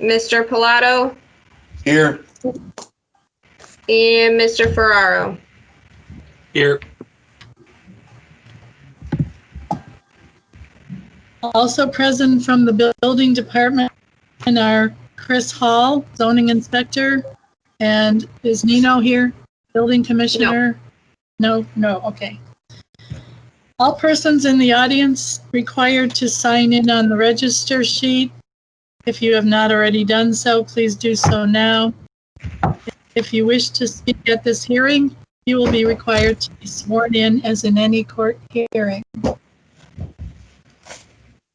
Mr. Pilato, Here. and Mr. Ferraro. Here. Also present from the building department are Chris Hall, zoning inspector, and is Nino here, building commissioner? No, okay. All persons in the audience required to sign in on the register sheet. If you have not already done so, please do so now. If you wish to speak at this hearing, you will be required to be sworn in as in any court hearing.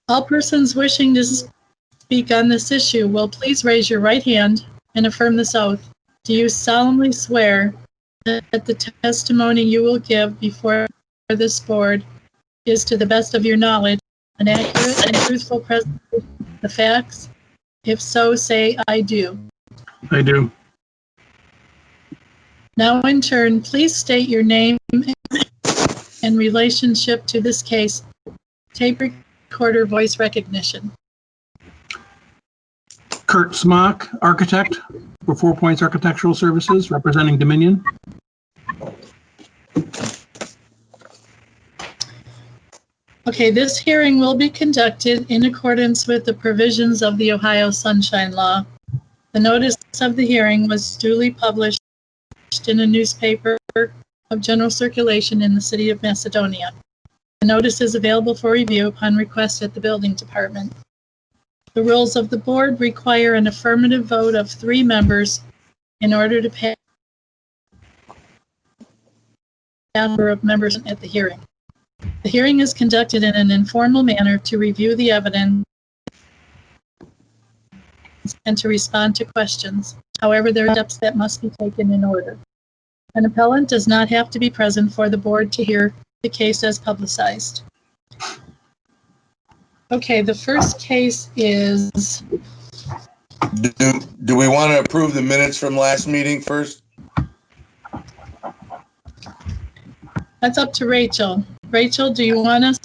All persons wishing to speak on this issue will please raise your right hand and affirm this oath. Do you solemnly swear that the testimony you will give before this board is, to the best of your knowledge, an accurate and truthful presentation of the facts? If so, say, I do. I do. Now, in turn, please state your name and relationship to this case. Tape recorder voice recognition. Kurt Smock, architect for 4 Points Architectural Services, representing Dominion. Okay, this hearing will be conducted in accordance with the provisions of the Ohio Sunshine Law. The notice of the hearing was duly published in a newspaper of general circulation in the city of Macedonia. The notice is available for review upon request at the building department. The rules of the board require an affirmative vote of 3 members in order to pass the number of members at the hearing. The hearing is conducted in an informal manner to review the evidence and to respond to questions. However, there are steps that must be taken in order. An appellant does not have to be present for the board to hear the case as publicized. Okay, the first case is... Do we want to approve the minutes from last meeting first? That's up to Rachel. Rachel, do you want us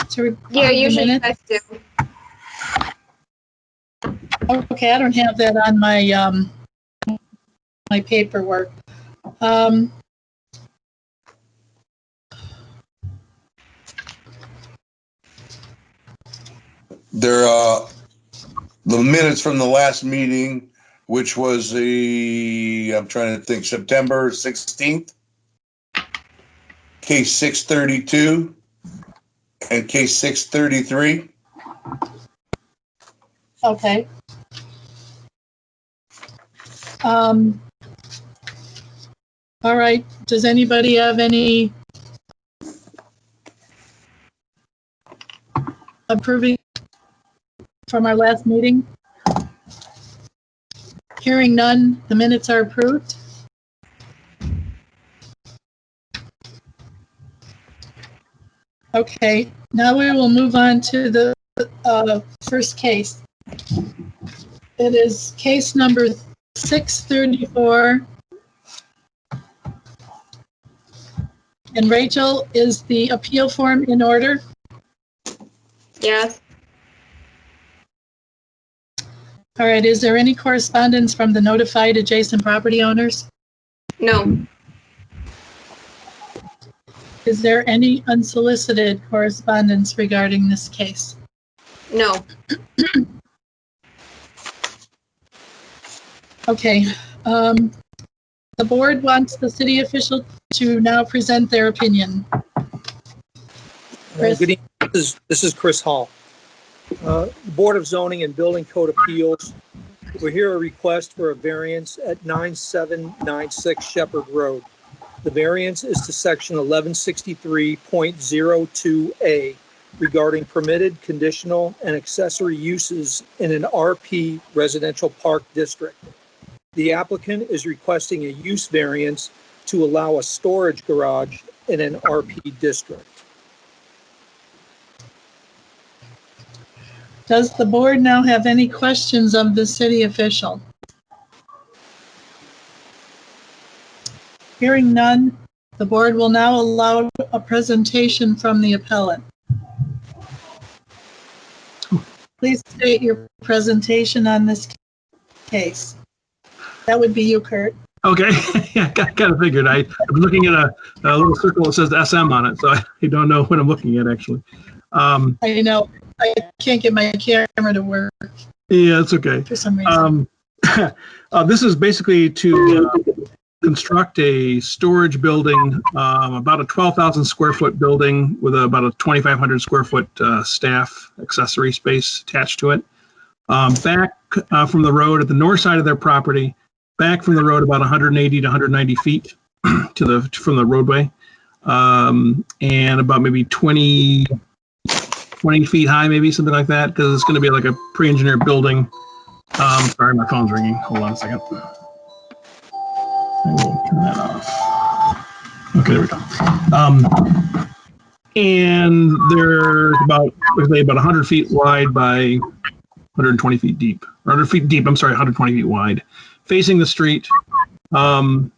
to review Yeah, the usually you minutes? guys do. Okay, I don't have that on my my paperwork. There are the minutes from the last meeting, which was I'm trying to think, September 16th. Case 632 and case 633. Okay. All right. Does anybody have any approving from our last meeting? Hearing none, the minutes are approved. Okay, now we will move on to the first case. It is case number 634. And Rachel, is the appeal form in order? Yes. All right, is there any correspondence from the notified adjacent property owners? No. Is there any unsolicited correspondence regarding this case? No. Okay, the board wants the city official to now present their opinion. Chris? Good evening. This is Chris Hall. Board of Zoning and Building Code Appeals. We're here a request for a variance at 9796 Shepherd Road. The variance is to section 1163.02A regarding permitted, conditional, and accessory uses in an RP residential park district. The applicant is requesting a use variance to allow a storage garage in an RP district. Does the board now have any questions of the city official? Hearing none, the board will now allow a presentation from the appellant. Please state your presentation on this case. That would be you, Kurt. Okay, yeah, kind of figured. I'm looking at a little circle that says SM on it, so I don't know what I'm looking at actually. I know I can't get my camera to work Yeah, it's okay. for some reason. This is basically to construct a storage building, about a 12,000 square foot building with about a 2,500 square foot staff accessory space attached to it. Back from the road at the north side of their property, back from the road about 180 to 190 feet from the roadway, and about maybe 20 feet high, maybe something like that, because it's going to be like a pre-engineered building. Sorry, my phone's ringing. Hold on a second. I will turn that off. Okay, there we go. And they're about 100 feet wide by 120 feet deep. Or 100 feet deep, I'm sorry, 120 feet wide. Facing the street. And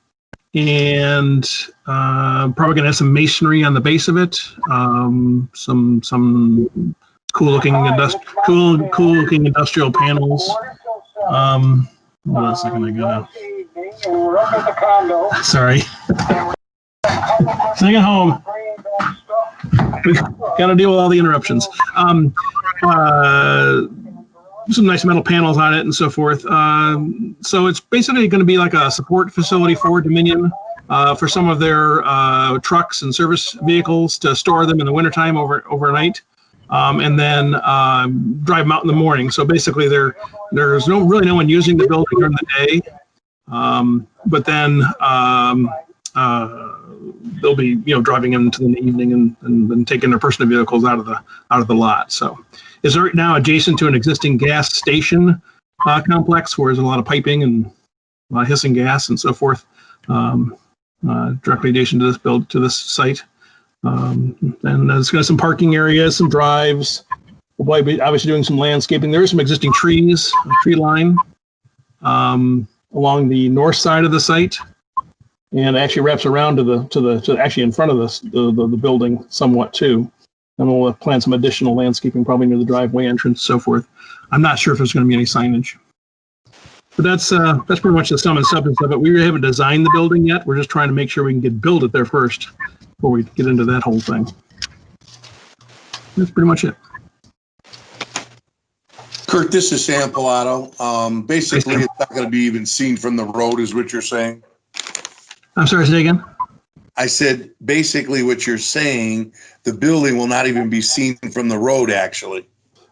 probably going to have some masonry on the base of it. Some cool-looking industrial panels. Hold on a second, I gotta. Sorry. Sing it home. Gotta deal with all the interruptions. Some nice metal panels on it and so forth. So it's basically going to be like a support facility for Dominion for some of their trucks and service vehicles to store them in the wintertime overnight. And then drive them out in the morning. So basically, there's really no one using the building during the day, but then they'll be driving into the evening and taking their personal vehicles out of the lot. So it's right now adjacent to an existing gas station complex where there's a lot of piping and a lot of hissing gas and so forth, directly adjacent to this site. And there's going to be some parking areas, some drives. We'll be obviously doing some landscaping. There are some existing trees, a tree line along the north side of the site, and actually wraps around to actually in front of the building somewhat too. And we'll plant some additional landscaping probably near the driveway entrance, so forth. I'm not sure if there's going to be any signage. But that's pretty much the sum and substance of it. We haven't designed the building yet. We're just trying to make sure we can build it there first before we get into that whole thing. That's pretty much it. Kurt, this is Sam Pilato. Basically, it's not going to be even seen from the road, is what you're saying. I'm sorry, say again? I said, basically what you're saying, the building will not even be seen from the road, actually.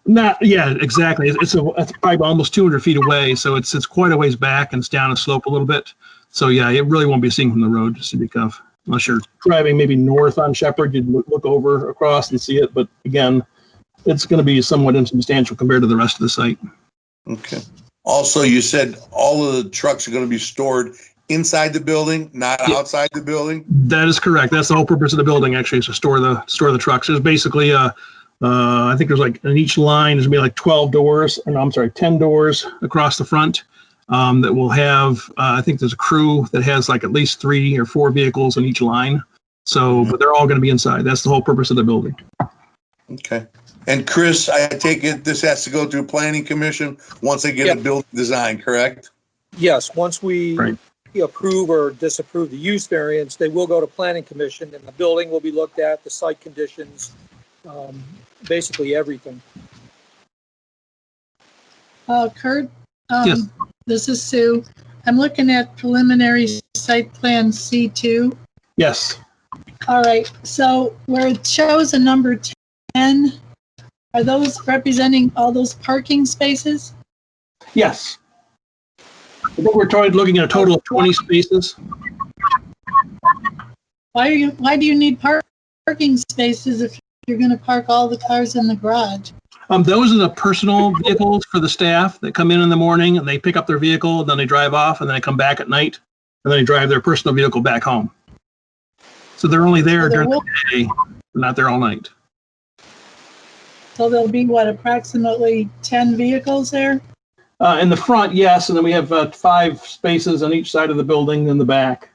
Yeah, exactly. It's probably almost 200 feet away, so it's quite a ways back and it's down a slope a little bit. So yeah, it really won't be seen from the road, just to be tough. Unless you're driving maybe north on Shepherd, you'd look over across and see it. But again, it's going to be somewhat insubstantial compared to the rest of the site. Okay. Also, you said all of the trucks are going to be stored inside the building, not outside the building? That is correct. That's the whole purpose of the building, actually, is to store the trucks. There's basically I think there's like in each line there's gonna be like 10 doors across the front that will have I think there's a crew that has like at least 3 or 4 vehicles in each line. So, but they're all going to be inside. That's the whole purpose of the building. Okay. And Chris, I take it this has to go through Planning Commission once they get a building design, correct? Yes, once we Right. approve or disapprove the use variance, they will go to Planning Commission and the building will be looked at, the site conditions, basically everything. Kurt, Yes. this is Sue. I'm looking at preliminary site plan C2. Yes. All right, so where it shows a number 10, are those representing all those parking spaces? Yes. I think we're looking at a total of 20 spaces. Why do you need parking spaces if you're going to park all the cars in the garage? Those are the personal vehicles for the staff that come in the morning and they pick up their vehicle, and then they drive off, and then they come back at night, and then they drive their personal vehicle back home. So they're only there during the day, they're not there all night. So there'll be, approximately 10 vehicles there? In the front, yes, and then we have 5 spaces on each side of the building in the back.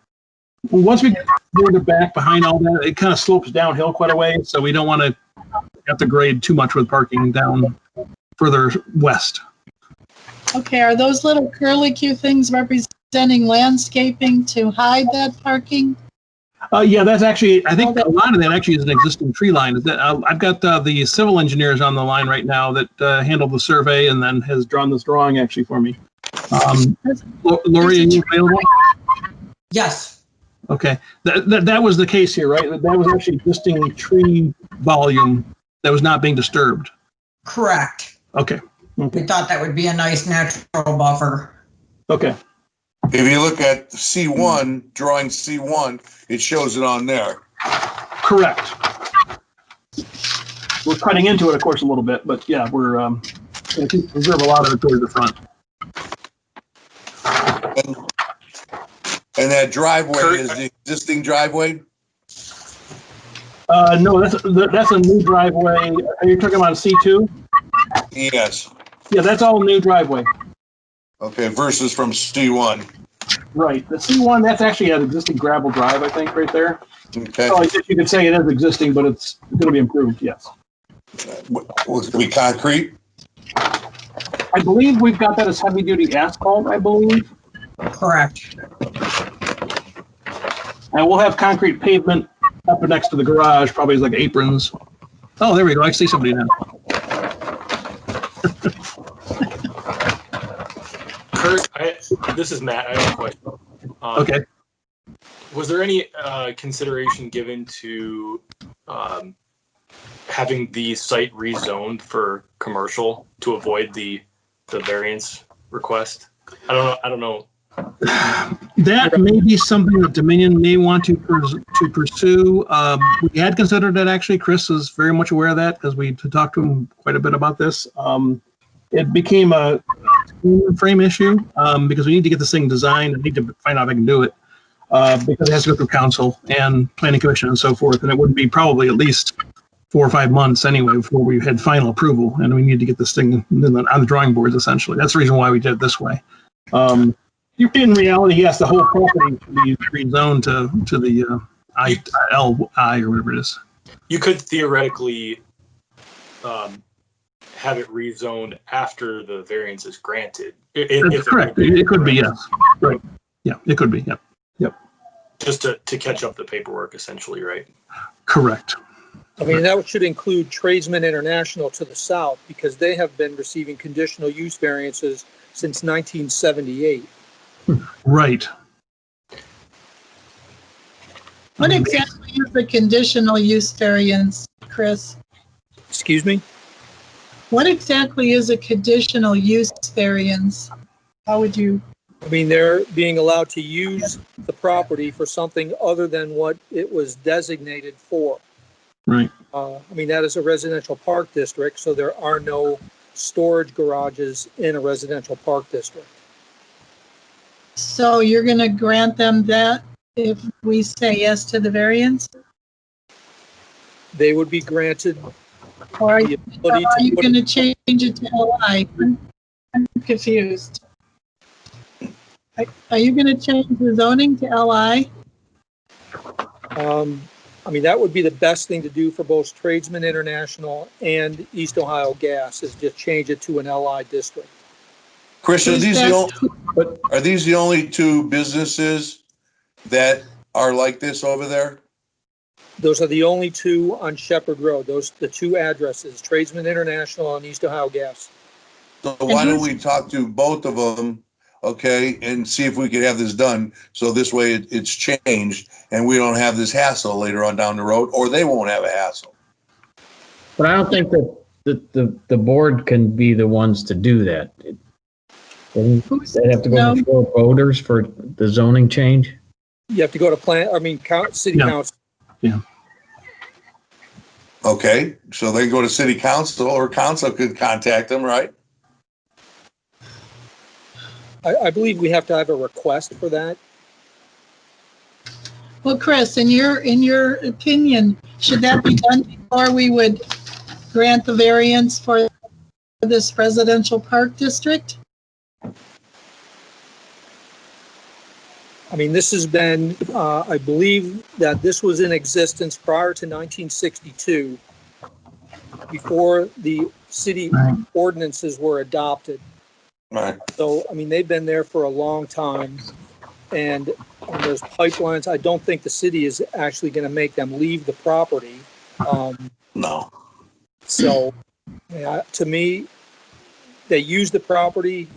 Once we get further back behind all that, it kind of slopes downhill quite a way, so we don't want to have to grade too much with parking down further west. Okay, are those little curlicue things representing landscaping to hide that parking? Yeah, that's actually, I think a lot of that actually is an existing tree line. Is that I've got the civil engineers on the line right now that handled the survey and then has drawn this drawing actually for me. Lori, are you available? Yes, Okay, that was the case here, right? That was actually existing tree volume that was not being disturbed. correct. Okay. We thought that would be a nice natural buffer. Okay. If you look at C1, drawing C1, it shows it on there. Correct. We're cutting into it, of course, a little bit, but yeah, we're going to preserve a lot of it toward the front. And that driveway is the existing driveway? No, that's a new driveway. Are you talking about C2? Yes. Yeah, that's all new driveway. Okay, versus from C1. Right. The C1, that's actually an existing gravel drive, I think, right there. Okay. So I guess you could say it is existing, but it's going to be improved, yes. Will it be concrete? I believe we've got that as heavy-duty asphalt, I believe. Correct. And we'll have concrete pavement up next to the garage, probably like aprons. Oh, there we go. I see somebody now. Kurt, this is Matt. I have a question. Okay. Was there any consideration given to having the site rezoned for commercial to avoid the variance request? I don't know. That may be something that Dominion may want to pursue. We had considered that actually. Chris is very much aware of that because we talked to him quite a bit about this. It became a frame issue because we need to get this thing designed. I need to find out if I can do it because it has to go through council and planning commission and so forth. And it would be probably at least 4 or 5 months anyway before we had final approval. And we need to get this thing on the drawing boards essentially. That's the reason why we did it this way. In reality, yes, the whole property should be rezoned to the ILI or whatever it is. You could theoretically have it rezoned after the variance is granted. That's correct. It could be, yes. Right. Yeah, it could be. Yep. Yep. Just to catch up the paperwork, essentially, right? Correct. I mean, that should include Tradesman International to the south because they have been receiving conditional use variances since 1978. Right. What exactly is the conditional use variance, Chris? Excuse me? What exactly is a conditional use variance? How would you? I mean, they're being allowed to use the property for something other than what it was designated for. Right. I mean, that is a residential park district, so there are no storage garages in a residential park district. So you're going to grant them that if we say yes to the variance? They would be granted Or are the you ability to going to change it to LI? I'm confused. Are you going to change the zoning to LI? I mean, that would be the best thing to do for both Tradesman International and East Ohio Gas is just change it to an LI district. Chris, are these the only two businesses that are like this over there? Those are the only two on Shepherd Road. The two addresses, Tradesman International and East Ohio Gas. So why don't we talk to both of them, okay, and see if we could have this done so this way it's changed and we don't have this hassle later on down the road, or they won't have a hassle. But I don't think that the board can be the ones to do that. They'd have to go before voters for the zoning change. You have to go to city council. Yeah. Okay, so they go to city council or council could contact them, right? I believe we have to have a request for that. Well, Chris, in your opinion, should that be done before we would grant the variance for this residential park district? I mean, this has been, I believe that this was in existence prior to 1962. before the city Right. ordinances were adopted. Right. So, I mean, they've been there for a long time. And on those pipelines, I don't think the city is actually going to make them leave the property. No. So, yeah, to me, they use the property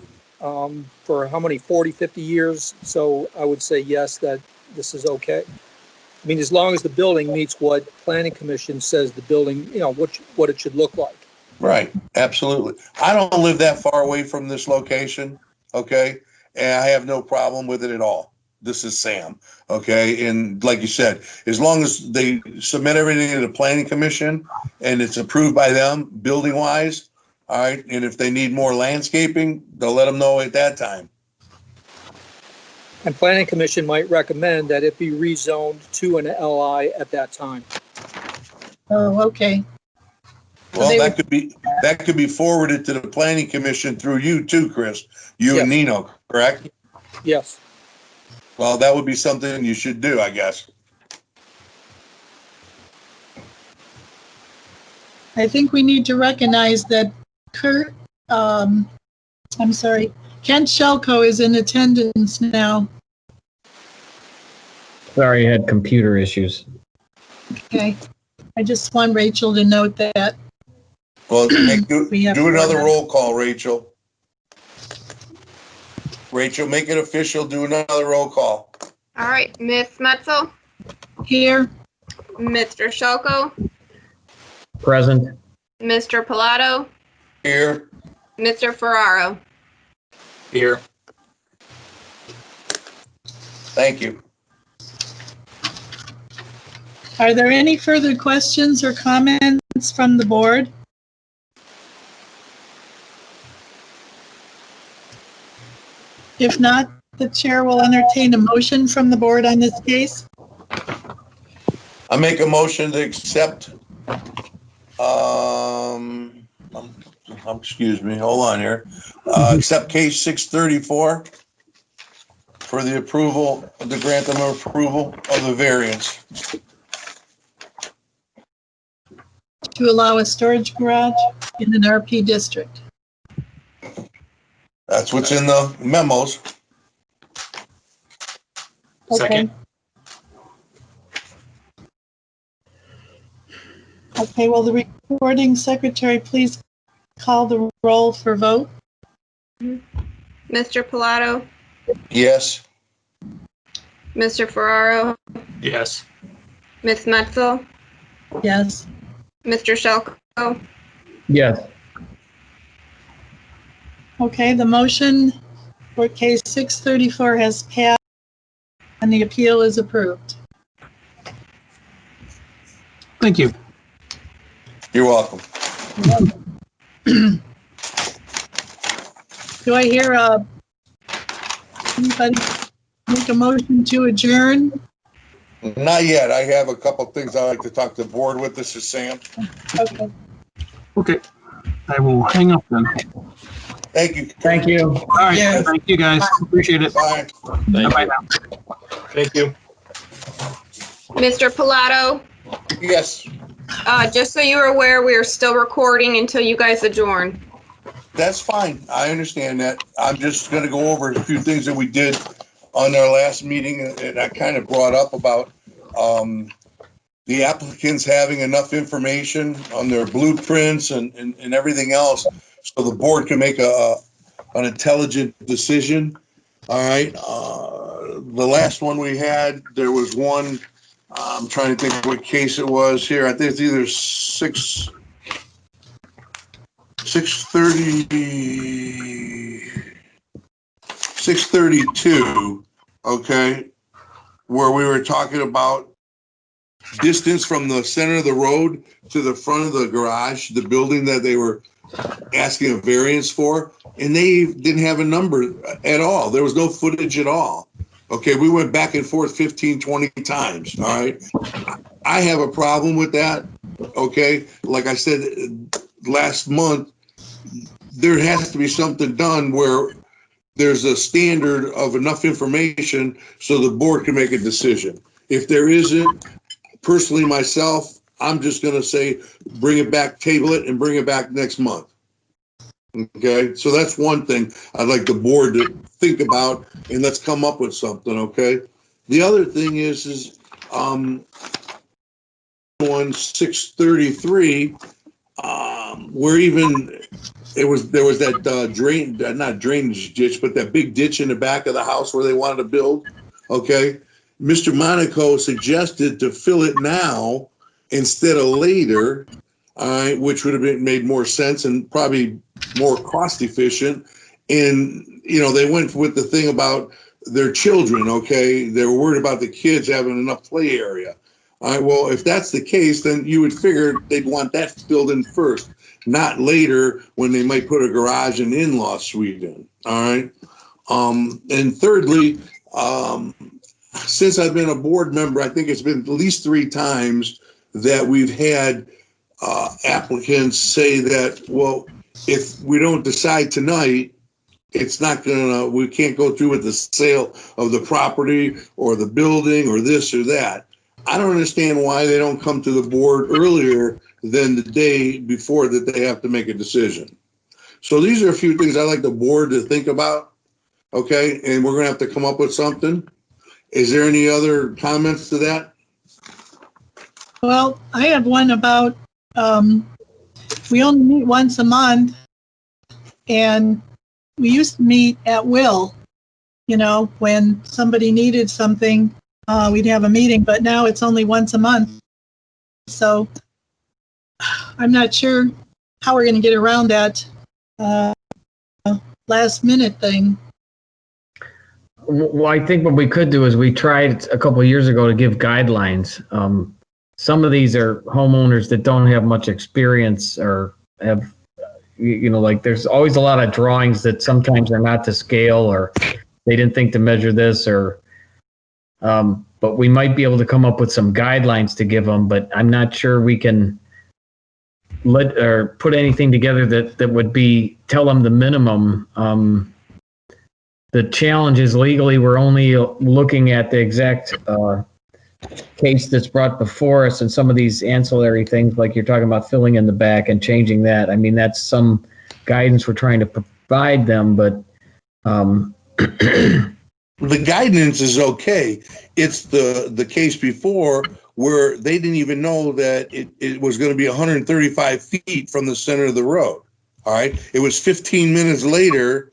for how many, 40, 50 years. So I would say yes, that this is okay. I mean, as long as the building meets what planning commission says the building, you know, what it should look like. Right, absolutely. I don't live that far away from this location, okay? And I have no problem with it at all. This is Sam, okay? And like you said, as long as they submit everything to the planning commission and it's approved by them, building wise, all right? And if they need more landscaping, they'll let them know at that time. And planning commission might recommend that it be rezoned to an LI at that time. Oh, okay. Well, they that could be forwarded to the planning commission through you too, Chris. You and Yes. Nino, correct? Yes. Well, that would be something you should do, I guess. I think we need to recognize that Kent Shelko is in attendance now. Sorry, I had computer issues. Okay. I just want Rachel to note that. Well, do We have another one. roll call, Rachel. Rachel, make it official. Do another roll call. All right, Miss Metzel, Here, Mr. Shelko, Present. Mr. Pilato, Here. Mr. Ferraro. Here. Thank you. are there any further questions or comments from the board? If not, the chair will entertain a motion from the board on this case. I make a motion to accept, excuse me, hold on here. Accept case 634 for the approval, to grant them approval of the variance. To allow a storage garage in an RP district. That's what's in the memos. Second. Okay, will the recording secretary please call the roll for vote? Mr. Pilato, Yes. Mr. Ferraro, Yes. Miss Metzel, Yes. Mr. Shelko. Yes. Okay, the motion for case 634 has passed and the appeal is approved. Thank you. You're welcome. Do I hear anybody make a motion to adjourn? Not yet. I have a couple things I'd like to talk to the board with. This is Sam. Okay. Okay. I will hang up then. Thank you. Thank you. All right. Yeah. Thank you, guys. Appreciate it. Bye. Bye now. Thank you. Mr. Pilato, Yes, just so you're aware, we are still recording until you guys adjourn. that's fine. I understand that. I'm just gonna go over a few things that we did on our last meeting, and I kind of brought up about the applicants having enough information on their blueprints and everything else, so the board can make an intelligent decision. All right, the last one we had, there was one, I'm trying to think what case it was here. I think it's either 632, okay, where we were talking about distance from the center of the road to the front of the garage, the building that they were asking a variance for, and they didn't have a number at all. There was no footage at all. Okay, we went back and forth 15, 20 times, all right? I have a problem with that, okay? Like I said last month, there has to be something done where there's a standard of enough information so the board can make a decision. If there isn't, personally myself, I'm just gonna say, bring it back, table it, and bring it back next month. Okay, so that's one thing I'd like the board to think about, and let's come up with something, okay? The other thing is, on 633, where even, there was that not drainage ditch, but that big ditch in the back of the house where they wanted to build, okay? Mr. Monaco suggested to fill it now instead of later, all right, which would have made more sense and probably more cost efficient. And, you know, they went with the thing about their children, okay? They were worried about the kids having enough play area. All right, well, if that's the case, then you would figure they'd want that filled in first, not later when they might put a garage and in-law suite in, all right? And thirdly, since I've been a board member, I think it's been at least 3 times that we've had applicants say that, well, if we don't decide tonight, it's not gonna, we can't go through with the sale of the property or the building or this or that. I don't understand why they don't come to the board earlier than the day before that they have to make a decision. So these are a few things I'd like the board to think about, okay? And we're gonna have to come up with something. Is there any other comments to that? Well, I have one about, we only meet once a month, and we used to meet at will. You know, when somebody needed something, we'd have a meeting, but now it's only once a month. So I'm not sure how we're going to get around that last minute thing. Well, I think what we could do is we tried a couple of years ago to give guidelines. Some of these are homeowners that don't have much experience or have, you know, like there's always a lot of drawings that sometimes are not to scale or they didn't think to measure this or, but we might be able to come up with some guidelines to give them, but I'm not sure we can put anything together that would tell them the minimum. The challenge is legally, we're only looking at the exact case that's brought before us, and some of these ancillary things, like you're talking about filling in the back and changing that. I mean, that's some guidance we're trying to provide them, but the guidance is okay. It's the case before where they didn't even know that it was going to be 135 feet from the center of the road. All right. It was 15 minutes later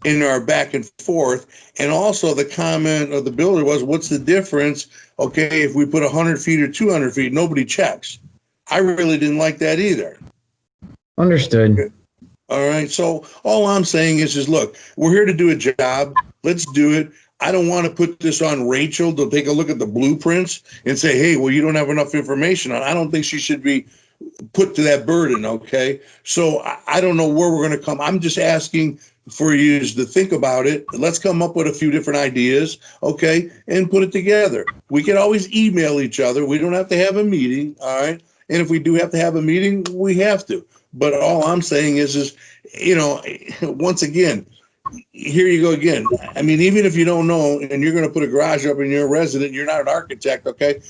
in our back and forth. And also the comment of the builder was, what's the difference? Okay, if we put 100 feet or 200 feet, nobody checks. I really didn't like that either. Understood. Okay. All right. So all I'm saying is look, we're here to do a job. Let's do it. I don't want to put this on Rachel to take a look at the blueprints and say, hey, well, you don't have enough information on. I don't think she should be put to that burden. Okay. So I don't know where we're going to come. I'm just asking for you to think about it. Let's come up with a few different ideas, okay, and put it together. We can always email each other. We don't have to have a meeting, all right? And if we do have to have a meeting, we have to. But all I'm saying is, you know, once again, here you go again. I mean, even if you don't know and you're going to put a garage up and you're a resident, you're not an architect, okay?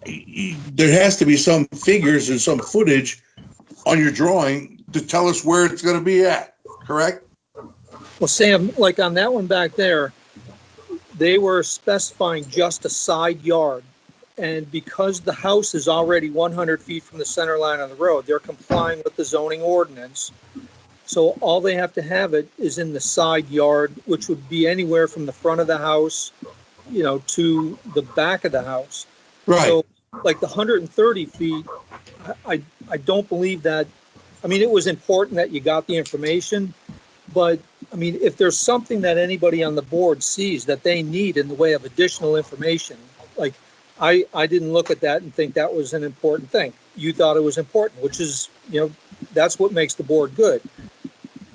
There has to be some figures and some footage on your drawing to tell us where it's going to be at, correct? Well, Sam, like on that one back there, they were specifying just a side yard. And because the house is already 100 feet from the center line of the road, they're complying with the zoning ordinance. So all they have to have it is in the side yard, which would be anywhere from the front of the house, you know, to the back of the house. Right. So like the 130 feet, I don't believe that. I mean, it was important that you got the information, but I mean, if there's something that anybody on the board sees that they need in the way of additional information, like I didn't look at that and think that was an important thing. You thought it was important, which is, you know, that's what makes the board good.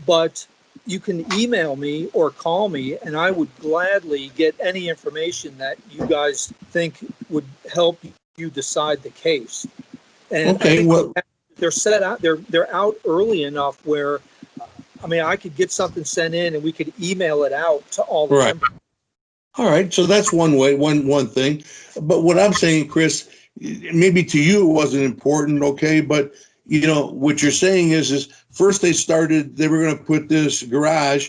But you can email me or call me, and I would gladly get any information that you guys think would help you decide the case. And okay, I think well, they're set out. They're out early enough where, I mean, I could get something sent in and we could email it out to all the members. All right, so that's one way, one thing. But what I'm saying, Chris, maybe to you it wasn't important, okay, but you know, what you're saying is first they were going to put this garage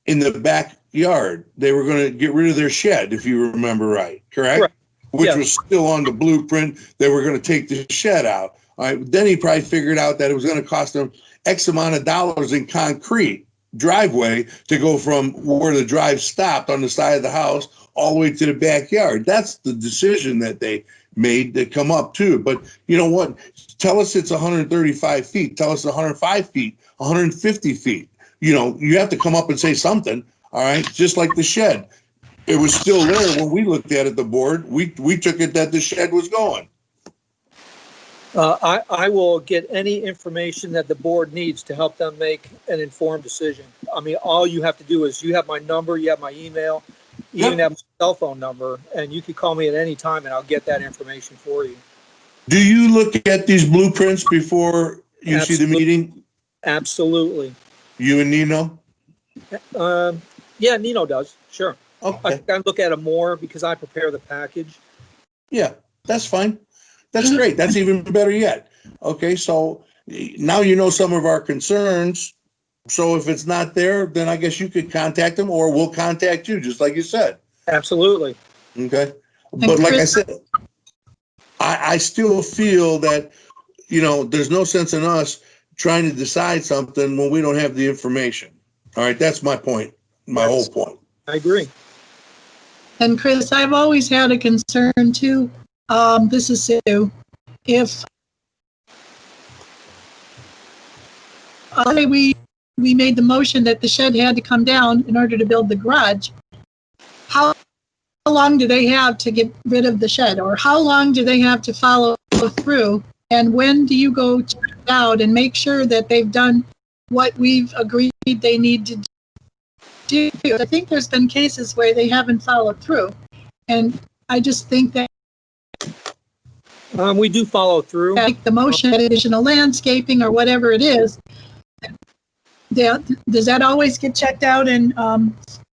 in the backyard. They were going to get rid of their shed, if you remember right, correct? Correct. Which Yes. was still on the blueprint. They were going to take the shed out. All right. Then he probably figured out that it was going to cost them X amount of dollars in concrete driveway to go from where the drive stopped on the side of the house all the way to the backyard. That's the decision that they made to come up to. But you know what? Tell us it's 135 feet. Tell us 105 feet, 150 feet. You know, you have to come up and say something. All right. Just like the shed. It was still there when we looked at it, the board. We took it that the shed was going. I will get any information that the board needs to help them make an informed decision. I mean, all you have to do is you have my number, you have my email, you even have my cell phone number, and you can call me at any time and I'll get that information for you. Do you look at these blueprints before you see the meeting? Absolutely. You and Nino? Yeah, Nino does. Sure. Okay. I look at them more because I prepare the package. Yeah, that's fine. That's great. That's even better yet. Okay, so now you know some of our concerns. So if it's not there, then I guess you could contact them or we'll contact you, just like you said. Absolutely. Okay. But like I said, I still feel that, you know, there's no sense in us trying to decide something when we don't have the information. All right, that's my point, my whole point. I agree. And Chris, I've always had a concern too. This is Sue. If we made the motion that the shed had to come down in order to build the garage, how long do they have to get rid of the shed, or how long do they have to follow through? And when do you go check it out and make sure that they've done what we've agreed they need to do? I think there's been cases where they haven't followed through, and I just think that We do follow through. like the motion, additional landscaping or whatever it is, does that always get checked out and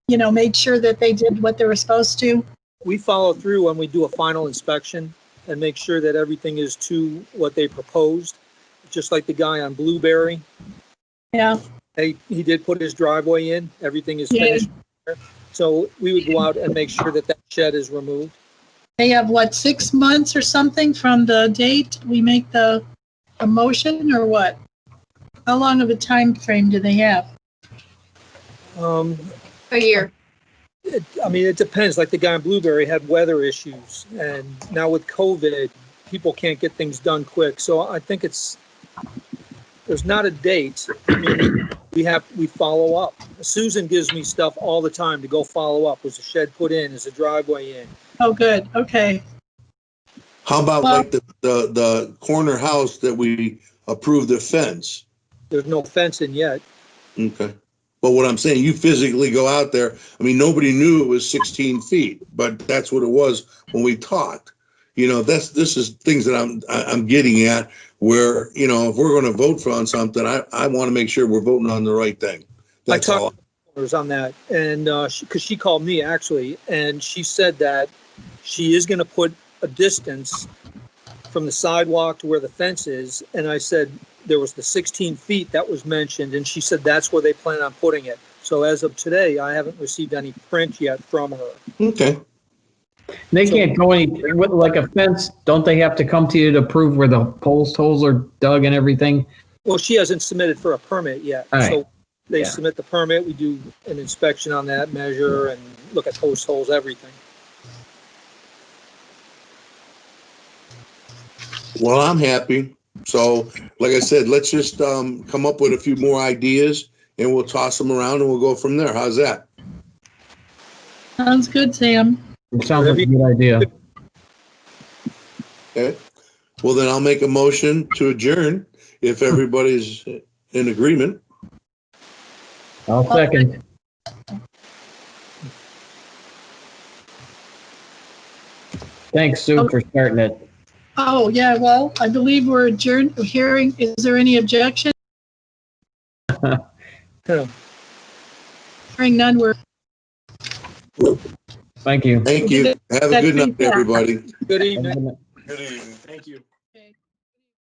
you know, made sure that they did what they were supposed to? We follow through when we do a final inspection and make sure that everything is to what they proposed. Just like the guy on Blueberry, Yeah. he did put his driveway in. Everything is finished. So we would go out and make sure that that shed is removed. They have what, 6 months or something from the date we make the motion, or what? How long of a time frame do they have? A year. I mean, it depends. Like the guy on Blueberry had weather issues, and now with COVID, people can't get things done quick. So I think there's not a date. I mean, we follow up. Susan gives me stuff all the time to go follow up. Was the shed put in? Is the driveway in? Oh, good. Okay. How about like the corner house that we approved the fence? There's no fencing yet. Okay. But what I'm saying, you physically go out there. I mean, nobody knew it was 16 feet, but that's what it was when we talked. You know, this is things that I'm getting at where, you know, if we're going to vote on something, I want to make sure we're voting on the right thing. That's all. I talked to owners on that, and because she called me actually, and she said that she is going to put a distance from the sidewalk to where the fence is. And I said, there was the 16 feet that was mentioned, and she said that's where they plan on putting it. So as of today, I haven't received any print yet from her. Okay. They can't go any, with like a fence, don't they have to come to you to prove where the post holes are dug and everything? Well, she hasn't submitted for a permit yet. All right. So they Yeah. submit the permit, we do an inspection on that, measure and look at post holes, everything. Well, I'm happy. So, like I said, let's just come up with a few more ideas and we'll toss them around and we'll go from there. How's that? Sounds good, Sam. It sounds like a good idea. Okay. Well, then I'll make a motion to adjourn if everybody's in agreement. I'll second. Thanks, Sue, for starting it. Oh, yeah, well, I believe we're adjourned. Hearing, is there any objection? Yeah. Hearing none, we're. Thank you. Thank you. Have a good night, everybody. Good evening. Good evening. Thank you.